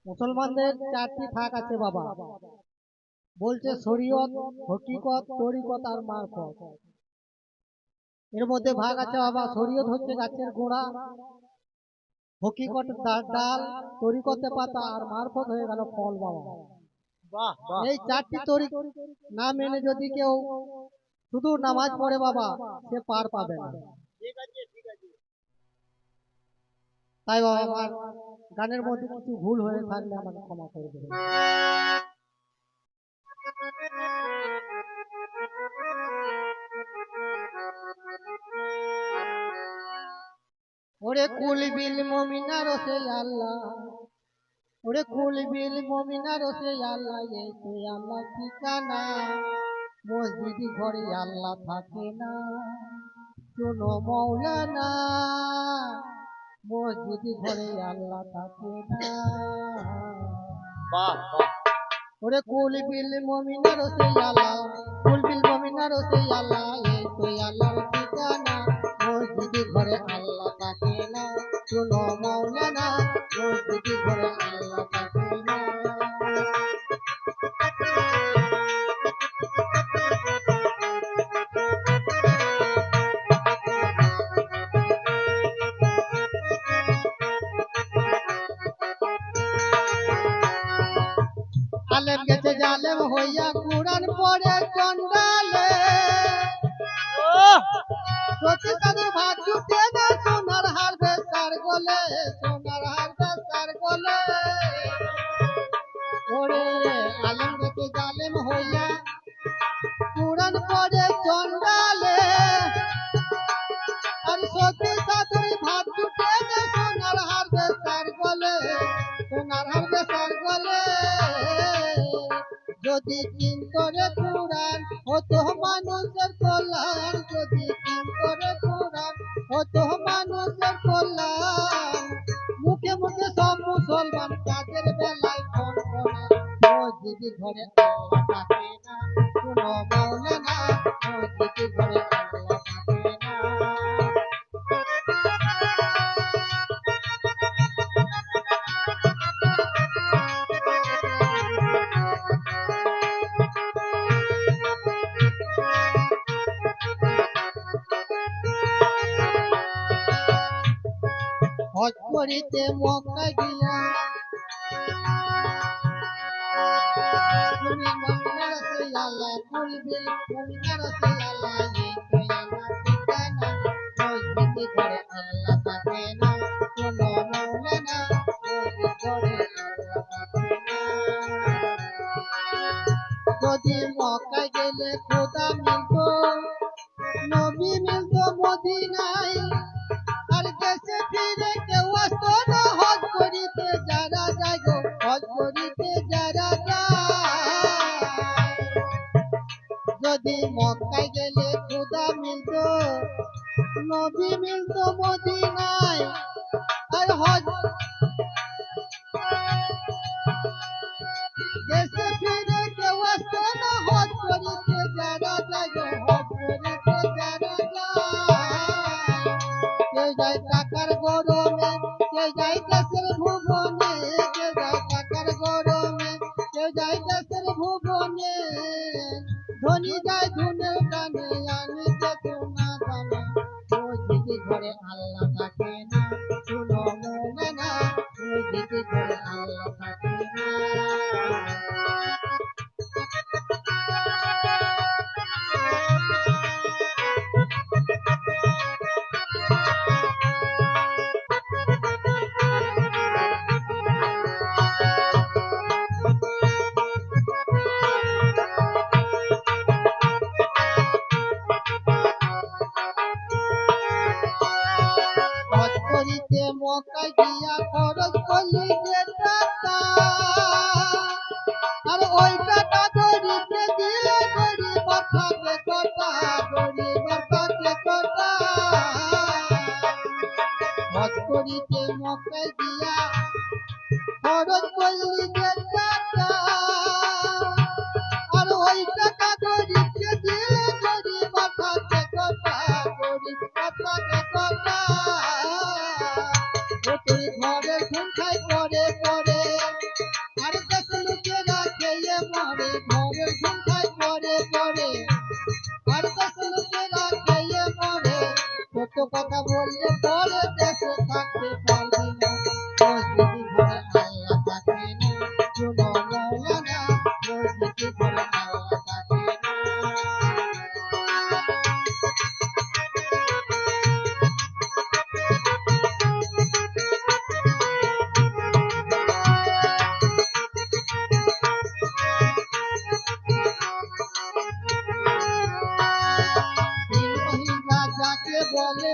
মুসলমানদের চারটি ভাগ আছে বাবা, বলছে শরীয়ত, হকিকত, তরিকত আর মারফত। এর মধ্যে ভাগ আছে বাবা, শরীয়ত হচ্ছে গাছের গোড়া, হকিকত ডাল, তরিকতে পাতা আর মারফত হয়ে গেল ফল বাবা। এই চারটি তরিক না মেনে যদি কেউ শুধু নামাজ পড়ে বাবা, সে পার পাবে না। তাই বাবা আমার গানের মধ্যে কিছু ভুল হয়ে থাকলে আমাকে ক্ষমা করে দেবেন। ওরে কুল বিল মুমিনা রসে আল্লাহ, ওরে কুল বিল মুমিনা রসে আল্লাহ, এই তো আল্লাহ ঠিকানা, মসজিদ ঘরে আল্লাহ থাকে না, শোনো মৌলানা, মসজিদ ঘরে আল্লাহ থাকে না। ওরে কুল বিল মুমিনা রসে আল্লাহ, কুল বিল মুমিনা রসে আল্লাহ, এই তো আল্লাহর ঠিকানা, মসজিদ ঘরে আল্লাহ থাকে না, শোনো মৌলানা, মসজিদ ঘরে আল্লাহ থাকে না। আলেম গেছে জালেম হইয়া কুরআন পড়ে চন্ডালে, সতী সাধুর ভাত জুটে না, সোনার হার বেচার গলে, সোনার হার বেচার গলে। ওরে আলেম গেছে জালেম হইয়া কুরআন পড়ে চন্ডালে, আর সতী সাধুর ভাত জুটে না, সোনার হার বেচার গলে, সোনার হার বেচার গলে। যদি কিন করে কুরআন হতো মানুষের কল্যাণ, যদি কিন করে কুরআন হতো মানুষের কল্যাণ, মুখে মুখে সব মুসলমান কাজের বেলায় কনকনা, মসজিদ ঘরে আল্লাহ থাকে না, শোনো মৌলানা, মসজিদ ঘরে আল্লাহ থাকে না। হজ করিতে মক্কা গিয়া, তুমি মমিনা রসে আল্লাহ, কুল বিল মুমিনা রসে আল্লাহ, এই তো আল্লাহ ঠিকানা, মসজিদ ঘরে আল্লাহ থাকে না, শোনো মৌলানা, মসজিদ ঘরে আল্লাহ থাকে না। যদি মক্কায় গেলে খোদা মিলতো, নবী মিলতো মদিনায়, আর দেশে ফিরে কেউ আসতো না, হজ করিতে যারা যায় গো, হজ করিতে যারা যায়। যদি মক্কায় গেলে খোদা মিলতো, নবী মিলতো মদিনায়, আর হজ দেশে ফিরে কেউ আসতো না, হজ করিতে যারা যায় গো, হজ করিতে যারা যায়। কেউ যায় টাকার গরমে, কেউ যায় দেশের ভুবনে, কেউ যায় টাকার গরমে, কেউ যায় দেশের ভুবনে, ধনী যায় ধুনের গানে, আনিতে সোনা দানা, মসজিদ ঘরে আল্লাহ থাকে না, শোনো মৌলানা, মসজিদ ঘরে আল্লাহ থাকে না। হজ করিতে মক্কায় গিয়া খরচ করলি যে টাকা, আর ওই টাকা গরিবকে দিলে গরিবের থাকে কটা, গরিবের থাকে কটা। হজ করিতে মক্কায় গিয়া খরচ করলি যে টাকা, আর ওই টাকা গরিবকে দিলে গরিবের থাকে কটা, গরিবের থাকে কটা। তুই ঘরে ঘুম খাই করে করে, বললে পরে দেশে থাকতে পারবি না মসজিদি ঘরে আল্লাহ থাকে না শুনো মৌলানা মসজিদি ঘরে আল্লাহ থাকে না দিন মহিলা যাকে বলে